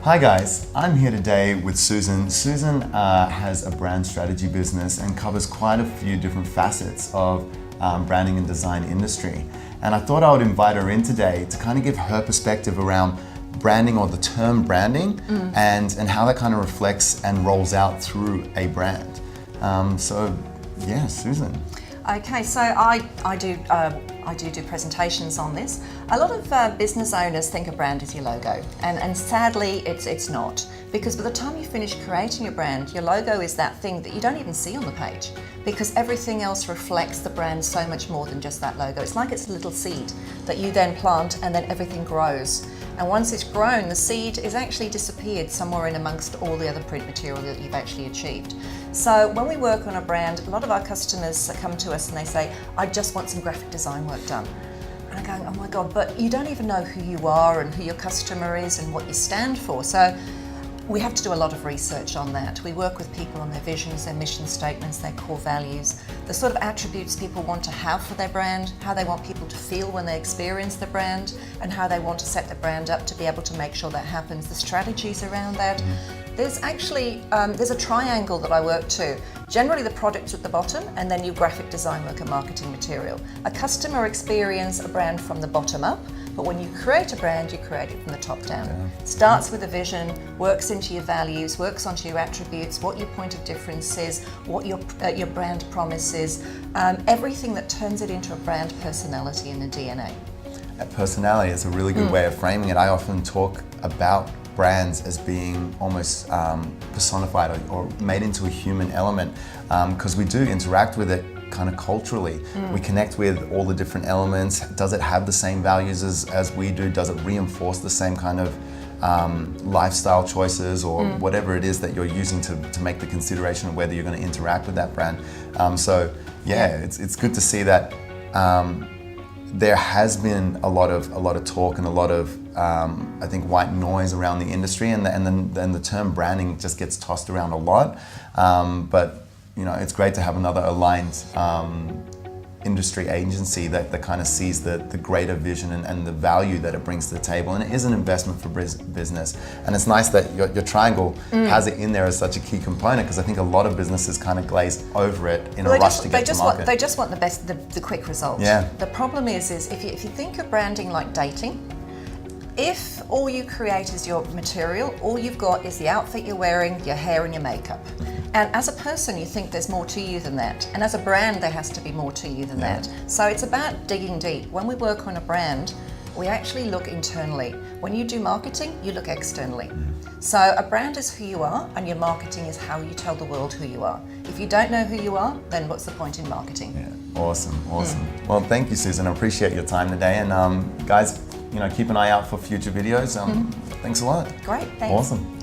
Hi guys, I'm here today with Susan. Susan has a brand strategy business and covers quite a few different facets of branding and design industry. And I thought I would invite her in today to kind of give her perspective around branding, or the term branding, and how that kind of reflects and rolls out through a brand. So yeah, Susan. Okay, so I do presentations on this. A lot of business owners think a brand is your logo, and sadly it's not, because by the time you finish creating your brand, your logo is that thing that you don't even see on the page, because everything else reflects the brand so much more than just that logo. It's like it's a little seed that you then plant, and then everything grows. And once it's grown, the seed is actually disappeared somewhere in amongst all the other print material that you've actually achieved. So when we work on a brand, a lot of our customers come to us and they say, I just want some graphic design work done. And I'm going, oh my God, but you don't even know who you are and who your customer is and what you stand for. So we have to do a lot of research on that. We work with people on their visions, their mission statements, their core values, the sort of attributes people want to have for their brand, how they want people to feel when they experience the brand, and how they want to set the brand up to be able to make sure that happens, the strategies around that. There's actually, there's a triangle that I work to. Generally the product's at the bottom, and then your graphic design work and marketing material. A customer experience a brand from the bottom up, but when you create a brand, you create it from the top down. Yeah. Starts with a vision, works into your values, works onto your attributes, what your point of difference is, what your brand promise is, everything that turns it into a brand personality and a DNA. Personality is a really good way of framing it. I often talk about brands as being almost personified or made into a human element, because we do interact with it kind of culturally. We connect with all the different elements. Does it have the same values as we do? Does it reinforce the same kind of lifestyle choices, or whatever it is that you're using to make the consideration of whether you're going to interact with that brand? So yeah, it's good to see that there has been a lot of talk and a lot of I think white noise around the industry, and then the term branding just gets tossed around a lot. But you know, it's great to have another aligned industry agency that kind of sees the greater vision and the value that it brings to the table, and it is an investment for business. And it's nice that your triangle has it in there as such a key component, because I think a lot of businesses kind of glaze over it in a rush to get to market. They just want the quick result. Yeah. The problem is if you think of branding like dating, if all you create is your material, all you've got is the outfit you're wearing, your hair and your makeup. And as a person, you think there's more to you than that. And as a brand, there has to be more to you than that. So it's about digging deep. When we work on a brand, we actually look internally. When you do marketing, you look externally. So a brand is who you are, and your marketing is how you tell the world who you are. If you don't know who you are, then what's the point in marketing? Yeah, awesome. Well, thank you, Susan. I appreciate your time today. And guys, you know, keep an eye out for future videos. Thanks a lot. Great, thanks. Awesome.